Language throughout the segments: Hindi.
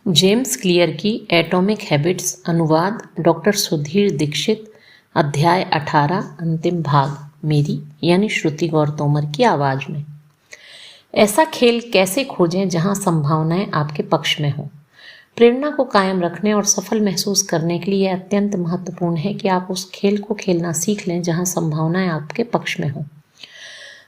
जेम्स क्लियर की एटॉमिक हैबिट्स अनुवाद डॉक्टर सुधीर दीक्षित अध्याय 18 अंतिम भाग मेरी यानी श्रुति गौर तोमर की आवाज़ में। ऐसा खेल कैसे खोजें जहां संभावनाएं आपके पक्ष में हों। प्रेरणा को कायम रखने और सफल महसूस करने के लिए अत्यंत महत्वपूर्ण है कि आप उस खेल को खेलना सीख लें जहां संभावनाएं आपके पक्ष में हों।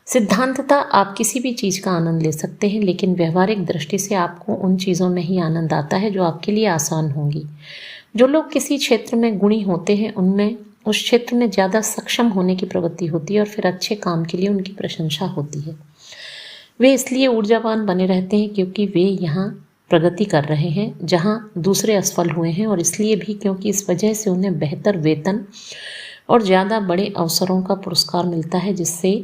सिद्धांततः आप किसी भी चीज़ का आनंद ले सकते हैं, लेकिन व्यवहारिक दृष्टि से आपको उन चीज़ों में ही आनंद आता है जो आपके लिए आसान होंगी। जो लोग किसी क्षेत्र में गुणी होते हैं उनमें उस क्षेत्र में ज़्यादा सक्षम होने की प्रवृत्ति होती है और फिर अच्छे काम के लिए उनकी प्रशंसा होती है। वे इसलिए ऊर्जावान बने रहते हैं क्योंकि वे यहाँ प्रगति कर रहे हैं जहाँ दूसरे असफल हुए हैं, और इसलिए भी क्योंकि इस वजह से उन्हें बेहतर वेतन और ज़्यादा बड़े अवसरों का पुरस्कार मिलता है, जिससे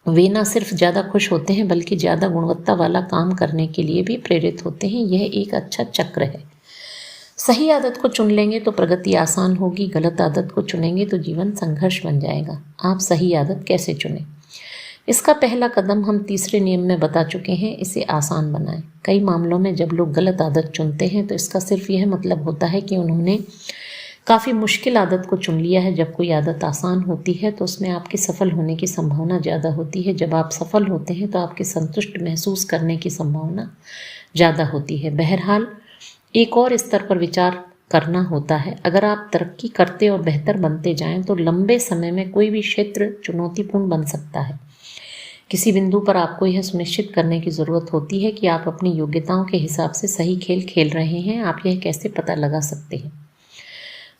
वे न सिर्फ ज़्यादा खुश होते हैं बल्कि ज़्यादा गुणवत्ता वाला काम करने के लिए भी प्रेरित होते हैं। यह एक अच्छा चक्र है। सही आदत को चुन लेंगे तो प्रगति आसान होगी, गलत आदत को चुनेंगे तो जीवन संघर्ष बन जाएगा। आप सही आदत कैसे चुनें? इसका पहला कदम हम तीसरे नियम में बता चुके हैं, इसे आसान बनाएं। कई मामलों में जब लोग गलत आदत चुनते हैं तो इसका सिर्फ यह मतलब होता है कि उन्होंने काफ़ी मुश्किल आदत को चुन लिया है। जब कोई आदत आसान होती है तो उसमें आपके सफल होने की संभावना ज़्यादा होती है। जब आप सफल होते हैं तो आपके संतुष्ट महसूस करने की संभावना ज़्यादा होती है। बहरहाल एक और स्तर पर विचार करना होता है। अगर आप तरक्की करते और बेहतर बनते जाएं तो लंबे समय में कोई भी क्षेत्र चुनौतीपूर्ण बन सकता है। किसी बिंदु पर आपको यह सुनिश्चित करने की ज़रूरत होती है कि आप अपनी योग्यताओं के हिसाब से सही खेल खेल रहे हैं। आप यह कैसे पता लगा सकते हैं?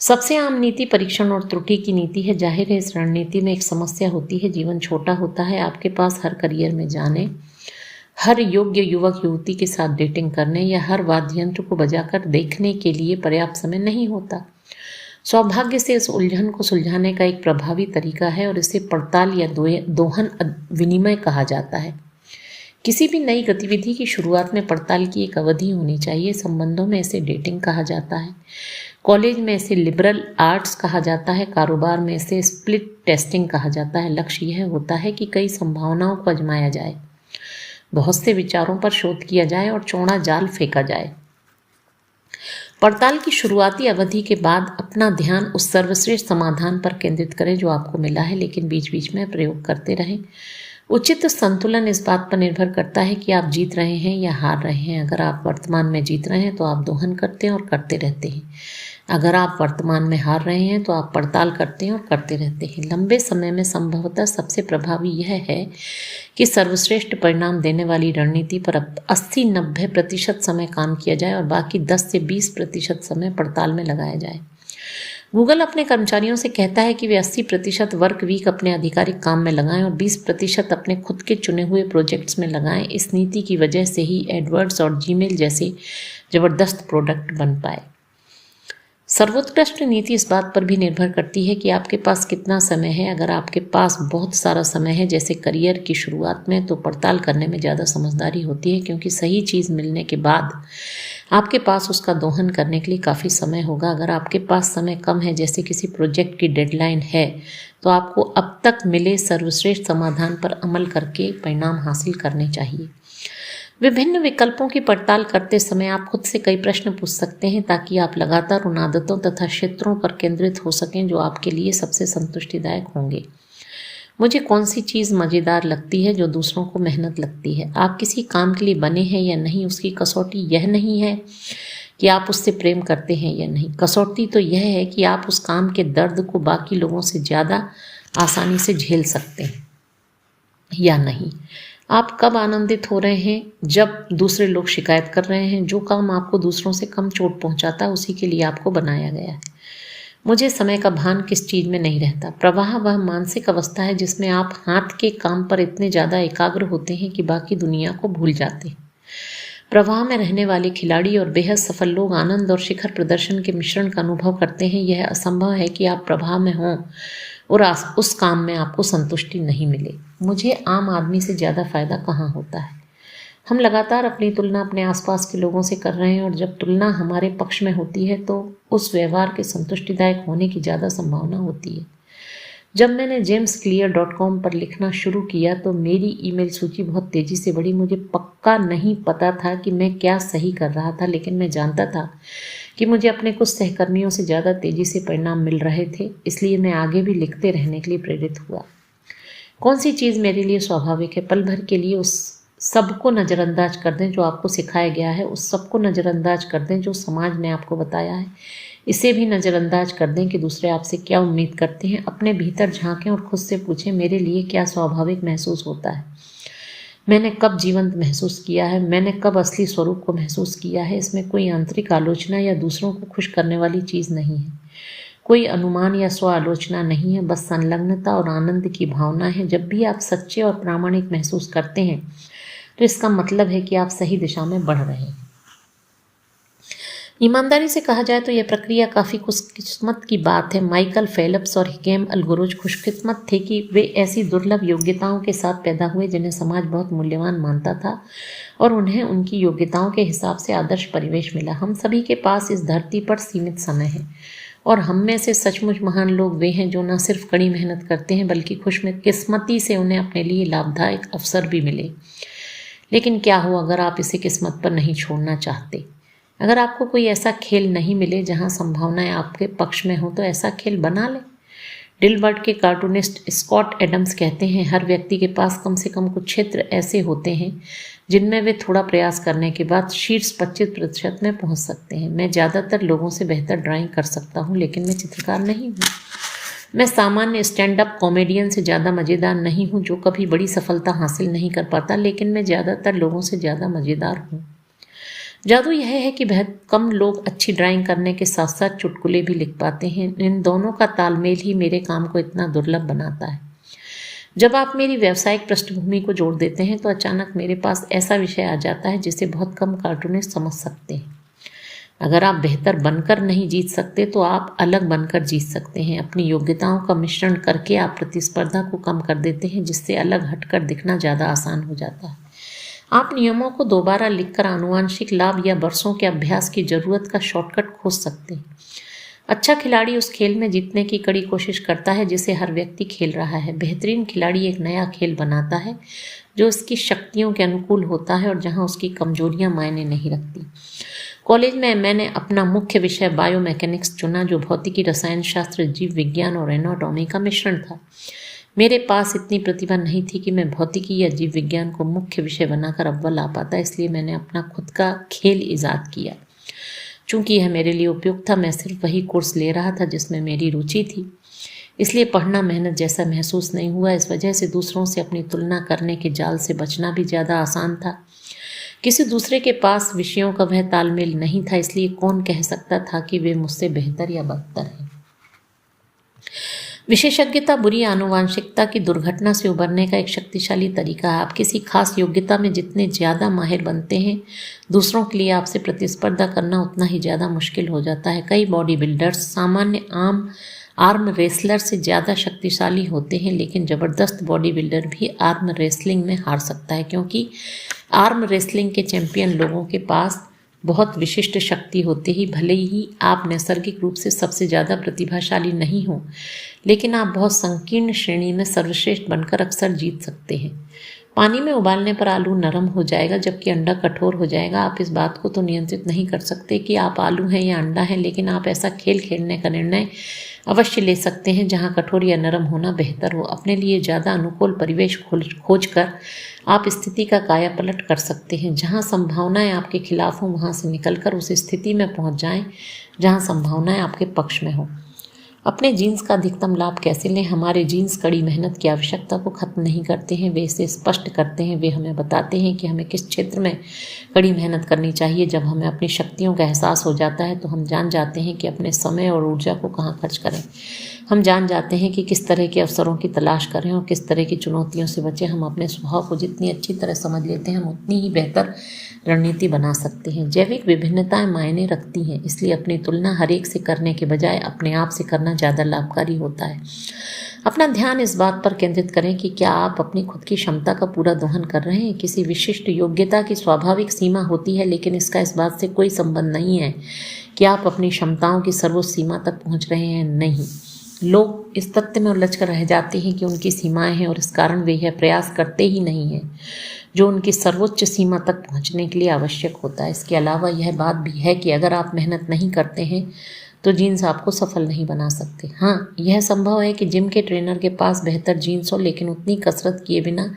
सबसे आम नीति परीक्षण और त्रुटि की नीति है। जाहिर है इस रणनीति में एक समस्या होती है। जीवन छोटा होता है। आपके पास हर करियर में जाने, हर योग्य युवक युवती के साथ डेटिंग करने या हर वाद्य यंत्र को बजाकर देखने के लिए पर्याप्त समय नहीं होता। सौभाग्य से इस उलझन को सुलझाने का एक प्रभावी तरीका है और इसे पड़ताल या दोहन विनिमय कहा जाता है। किसी भी नई गतिविधि की शुरुआत में पड़ताल की एक अवधि होनी चाहिए। संबंधों में इसे डेटिंग कहा जाता है, कॉलेज में इसे लिबरल आर्ट्स कहा जाता है, कारोबार में इसे स्प्लिट टेस्टिंग कहा जाता है। लक्ष्य यह होता है कि कई संभावनाओं को आजमाया जाए, बहुत से विचारों पर शोध किया जाए और चौड़ा जाल फेंका जाए। पड़ताल की शुरुआती अवधि के बाद अपना ध्यान उस सर्वश्रेष्ठ समाधान पर केंद्रित करें जो आपको मिला है, लेकिन बीच बीच में प्रयोग करते रहें। उचित संतुलन इस बात पर निर्भर करता है कि आप जीत रहे हैं या हार रहे हैं। अगर आप वर्तमान में जीत रहे हैं तो आप दोहन करते हैं और करते रहते हैं। अगर आप वर्तमान में हार रहे हैं तो आप पड़ताल करते हैं और करते रहते हैं। लंबे समय में संभवतः सबसे प्रभावी यह है कि सर्वश्रेष्ठ परिणाम देने वाली रणनीति पर 80-90% समय काम किया जाए और बाकी 10 से 20% समय पड़ताल में लगाया जाए। गूगल अपने कर्मचारियों से कहता है कि वे 80% वर्क वीक अपने आधिकारिक काम में लगाएं और 20% अपने खुद के चुने हुए प्रोजेक्ट्स में लगाएं। इस नीति की वजह से ही एडवर्ड्स और जीमेल जैसे जबरदस्त प्रोडक्ट बन पाए। सर्वोत्कृष्ट नीति इस बात पर भी निर्भर करती है कि आपके पास कितना समय है। अगर आपके पास बहुत सारा समय है, जैसे करियर की शुरुआत में, तो पड़ताल करने में ज़्यादा समझदारी होती है, क्योंकि सही चीज़ मिलने के बाद आपके पास उसका दोहन करने के लिए काफ़ी समय होगा। अगर आपके पास समय कम है, जैसे किसी प्रोजेक्ट की डेडलाइन है, तो आपको अब तक मिले सर्वश्रेष्ठ समाधान पर अमल करके परिणाम हासिल करने चाहिए। विभिन्न विकल्पों की पड़ताल करते समय आप खुद से कई प्रश्न पूछ सकते हैं ताकि आप लगातार उन आदतों तथा क्षेत्रों पर केंद्रित हो सकें जो आपके लिए सबसे संतुष्टिदायक होंगे। मुझे कौन सी चीज़ मज़ेदार लगती है जो दूसरों को मेहनत लगती है? आप किसी काम के लिए बने हैं या नहीं, उसकी कसौटी यह नहीं है कि आप उससे प्रेम करते हैं या नहीं। कसौटी तो यह है कि आप उस काम के दर्द को बाकी लोगों से ज़्यादा आसानी से झेल सकते हैं या नहीं। आप कब आनंदित हो रहे हैं? जब दूसरे लोग शिकायत कर रहे हैं। जो काम आपको दूसरों से कम चोट पहुंचाता है उसी के लिए आपको बनाया गया है। मुझे समय का भान किस चीज़ में नहीं रहता। प्रवाह वह मानसिक अवस्था है जिसमें आप हाथ के काम पर इतने ज़्यादा एकाग्र होते हैं कि बाकी दुनिया को भूल जाते हैं। प्रवाह में रहने वाले खिलाड़ी और बेहद सफल लोग आनंद और शिखर प्रदर्शन के मिश्रण का अनुभव करते हैं। यह असंभव है कि आप प्रवाह में हों और उस काम में आपको संतुष्टि नहीं मिले। मुझे आम आदमी से ज़्यादा फ़ायदा कहाँ होता है? हम लगातार अपनी तुलना अपने आसपास के लोगों से कर रहे हैं, और जब तुलना हमारे पक्ष में होती है तो उस व्यवहार के संतुष्टिदायक होने की ज़्यादा संभावना होती है। जब मैंने jamesclear.com पर लिखना शुरू किया तो मेरी ईमेल सूची बहुत तेज़ी से बढ़ी। मुझे पक्का नहीं पता था कि मैं क्या सही कर रहा था, लेकिन मैं जानता था कि मुझे अपने कुछ सहकर्मियों से ज़्यादा तेज़ी से परिणाम मिल रहे थे, इसलिए मैं आगे भी लिखते रहने के लिए प्रेरित हुआ। कौन सी चीज़ मेरे लिए स्वाभाविक है? पल भर के लिए उस सबको नज़रअंदाज कर दें जो आपको सिखाया गया है, उस सबको नज़रअंदाज कर दें जो समाज ने आपको बताया है, इसे भी नज़रअंदाज कर दें कि दूसरे आपसे क्या उम्मीद करते हैं। अपने भीतर झांकें और खुद से पूछें, मेरे लिए क्या स्वाभाविक महसूस होता है? मैंने कब जीवंत महसूस किया है? मैंने कब असली स्वरूप को महसूस किया है? इसमें कोई आंतरिक आलोचना या दूसरों को खुश करने वाली चीज़ नहीं है, कोई अनुमान या स्व आलोचना नहीं है, बस संलग्नता और आनंद की भावना है। जब भी आप सच्चे और प्रामाणिक महसूस करते हैं तो इसका मतलब है कि आप सही दिशा में बढ़ रहे हैं। ईमानदारी से कहा जाए तो यह प्रक्रिया काफ़ी खुशकिस्मत की बात है। माइकल फेल्प्स और हिकेम अलगोरोज खुशकिस्मत थे कि वे ऐसी दुर्लभ योग्यताओं के साथ पैदा हुए जिन्हें समाज बहुत मूल्यवान मानता था और उन्हें उनकी योग्यताओं के हिसाब से आदर्श परिवेश मिला। हम सभी के पास इस धरती पर सीमित समय है और हम में से सचमुच महान लोग वे हैं जो न सिर्फ कड़ी मेहनत करते हैं बल्कि खुशकिस्मती से उन्हें अपने लिए लाभदायक अवसर भी मिले। लेकिन क्या हो अगर आप इसे किस्मत पर नहीं छोड़ना चाहते? अगर आपको कोई ऐसा खेल नहीं मिले जहां संभावनाएं आपके पक्ष में हो तो ऐसा खेल बना लें। डिलबर्ट के कार्टूनिस्ट स्कॉट एडम्स कहते हैं, हर व्यक्ति के पास कम से कम कुछ क्षेत्र ऐसे होते हैं जिनमें वे थोड़ा प्रयास करने के बाद शीर्ष 25% में पहुंच सकते हैं। मैं ज़्यादातर लोगों से बेहतर ड्राइंग कर सकता हूं, लेकिन मैं चित्रकार नहीं हूँ। मैं सामान्य स्टैंड अप कॉमेडियन से ज़्यादा मज़ेदार नहीं हूँ जो कभी बड़ी सफलता हासिल नहीं कर पाता, लेकिन मैं ज़्यादातर लोगों से ज़्यादा मज़ेदार हूँ। जादू यह है कि बहुत कम लोग अच्छी ड्राइंग करने के साथ साथ चुटकुले भी लिख पाते हैं। इन दोनों का तालमेल ही मेरे काम को इतना दुर्लभ बनाता है। जब आप मेरी व्यावसायिक पृष्ठभूमि को जोड़ देते हैं तो अचानक मेरे पास ऐसा विषय आ जाता है जिसे बहुत कम कार्टूनिस्ट समझ सकते हैं। अगर आप बेहतर बनकर नहीं जीत सकते तो आप अलग बनकर जीत सकते हैं। अपनी योग्यताओं का मिश्रण करके आप प्रतिस्पर्धा को कम कर देते हैं, जिससे अलग हटकर दिखना ज़्यादा आसान हो जाता है। आप नियमों को दोबारा लिखकर आनुवांशिक लाभ या बरसों के अभ्यास की जरूरत का शॉर्टकट खोज सकते हैं। अच्छा खिलाड़ी उस खेल में जीतने की कड़ी कोशिश करता है जिसे हर व्यक्ति खेल रहा है। बेहतरीन खिलाड़ी एक नया खेल बनाता है जो उसकी शक्तियों के अनुकूल होता है और जहां उसकी कमजोरियां मायने नहीं रखती। कॉलेज में मैंने अपना मुख्य विषय बायोमैकेनिक्स चुना, जो भौतिकी, रसायन शास्त्र, जीव विज्ञान और एनाटॉमी का मिश्रण था। मेरे पास इतनी प्रतिभा नहीं थी कि मैं भौतिकी या जीव विज्ञान को मुख्य विषय बनाकर अव्वल आ पाता, इसलिए मैंने अपना खुद का खेल ईजाद किया। चूंकि यह मेरे लिए उपयुक्त था, मैं सिर्फ वही कोर्स ले रहा था जिसमें मेरी रुचि थी, इसलिए पढ़ना मेहनत जैसा महसूस नहीं हुआ। इस वजह से दूसरों से अपनी तुलना करने के जाल से बचना भी ज़्यादा आसान था। किसी दूसरे के पास विषयों का वह तालमेल नहीं था, इसलिए कौन कह सकता था कि वे मुझसे बेहतर या बदतर हैं। विशेषज्ञता बुरी आनुवांशिकता की दुर्घटना से उबरने का एक शक्तिशाली तरीका है। आप किसी खास योग्यता में जितने ज़्यादा माहिर बनते हैं, दूसरों के लिए आपसे प्रतिस्पर्धा करना उतना ही ज़्यादा मुश्किल हो जाता है। कई बॉडी बिल्डर्स सामान्य आर्म रेसलर से ज़्यादा शक्तिशाली होते हैं, लेकिन ज़बरदस्त बॉडी बिल्डर भी आर्म रेसलिंग में हार सकता है, क्योंकि आर्म रेसलिंग के चैंपियन लोगों के पास बहुत विशिष्ट शक्ति होती ही भले ही आप नैसर्गिक रूप से सबसे ज़्यादा प्रतिभाशाली नहीं हो, लेकिन आप बहुत संकीर्ण श्रेणी में सर्वश्रेष्ठ बनकर अक्सर जीत सकते हैं। पानी में उबालने पर आलू नरम हो जाएगा जबकि अंडा कठोर हो जाएगा। आप इस बात को तो नियंत्रित नहीं कर सकते कि आप आलू हैं या अंडा हैं, लेकिन आप ऐसा खेल खेलने का निर्णय अवश्य ले सकते हैं जहां कठोर या नरम होना बेहतर हो। अपने लिए ज़्यादा अनुकूल परिवेश खोज कर आप स्थिति का कायापलट कर सकते हैं। जहां संभावनाएं आपके खिलाफ हों वहां से निकलकर उस स्थिति में पहुंच जाएं जहां संभावनाएं आपके पक्ष में हों। अपने जीन्स का अधिकतम लाभ कैसे लें? हमारे जीन्स कड़ी मेहनत की आवश्यकता को खत्म नहीं करते हैं, वे इसे स्पष्ट करते हैं। वे हमें बताते हैं कि हमें किस क्षेत्र में कड़ी मेहनत करनी चाहिए। जब हमें अपनी शक्तियों का एहसास हो जाता है तो हम जान जाते हैं कि अपने समय और ऊर्जा को कहाँ खर्च करें। हम जान जाते हैं कि किस तरह के अवसरों की तलाश करें और किस तरह की चुनौतियों से बचें। हम अपने स्वभाव को जितनी अच्छी तरह समझ लेते हैं, हम उतनी ही बेहतर रणनीति बना सकते हैं। जैविक विभिन्नताएं मायने रखती हैं, इसलिए अपनी तुलना हर एक से करने के बजाय अपने आप से करना ज़्यादा लाभकारी होता है। अपना ध्यान इस बात पर केंद्रित करें कि क्या आप अपनी खुद की क्षमता का पूरा दोहन कर रहे हैं। किसी विशिष्ट योग्यता की स्वाभाविक सीमा होती है, लेकिन इसका इस बात से कोई संबंध नहीं है कि आप अपनी क्षमताओं की सर्वोच्च सीमा तक पहुंच रहे हैं। नहीं, लोग इस तथ्य में उलझ कर रह जाते हैं कि उनकी सीमाएं हैं और इस कारण वे यह प्रयास करते ही नहीं हैं जो उनकी सर्वोच्च सीमा तक पहुंचने के लिए आवश्यक होता है। इसके अलावा यह बात भी है कि अगर आप मेहनत नहीं करते हैं तो जीन्स आपको सफल नहीं बना सकते। हाँ, यह संभव है कि जिम के ट्रेनर के पास बेहतर जीन्स हो, लेकिन उतनी कसरत किए बिना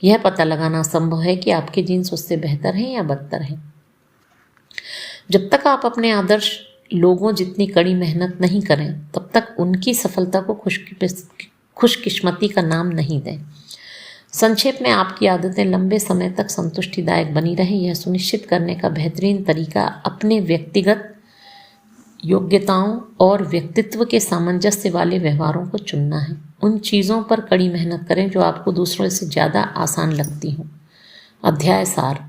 यह पता लगाना संभव है कि आपके जीन्स उससे बेहतर हैं या बदतर हैं। जब तक आप अपने आदर्श लोगों जितनी कड़ी मेहनत नहीं करें तब तक उनकी सफलता को खुशकिस्मती का नाम नहीं दें। संक्षेप में, आपकी आदतें लंबे समय तक संतुष्टिदायक बनी रहें, यह सुनिश्चित करने का बेहतरीन तरीका अपने व्यक्तिगत योग्यताओं और व्यक्तित्व के सामंजस्य वाले व्यवहारों को चुनना है। उन चीज़ों पर कड़ी मेहनत करें जो आपको दूसरों से ज़्यादा आसान लगती हों। अध्याय सार: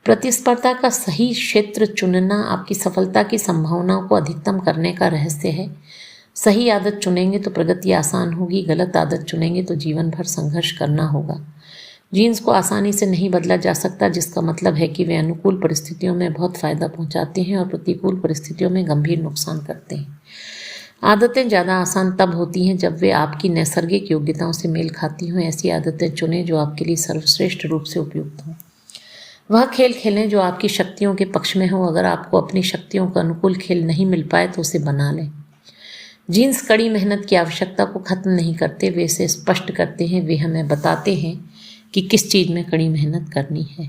प्रतिस्पर्धा का सही क्षेत्र चुनना आपकी सफलता की संभावनाओं को अधिकतम करने का रहस्य है। सही आदत चुनेंगे तो प्रगति आसान होगी, गलत आदत चुनेंगे तो जीवन भर संघर्ष करना होगा। जीन्स को आसानी से नहीं बदला जा सकता, जिसका मतलब है कि वे अनुकूल परिस्थितियों में बहुत फायदा पहुंचाते हैं और प्रतिकूल परिस्थितियों में गंभीर नुकसान करते हैं। आदतें ज़्यादा आसान तब होती हैं जब वे आपकी नैसर्गिक योग्यताओं से मेल खाती हों। ऐसी आदतें चुनें जो आपके लिए सर्वश्रेष्ठ रूप से उपयुक्त हों। वह खेल खेलें जो आपकी शक्तियों के पक्ष में हो। अगर आपको अपनी शक्तियों का अनुकूल खेल नहीं मिल पाए तो उसे बना लें। जीन्स कड़ी मेहनत की आवश्यकता को खत्म नहीं करते, वे इसे स्पष्ट करते हैं। वे हमें बताते हैं कि किस चीज़ में कड़ी मेहनत करनी है।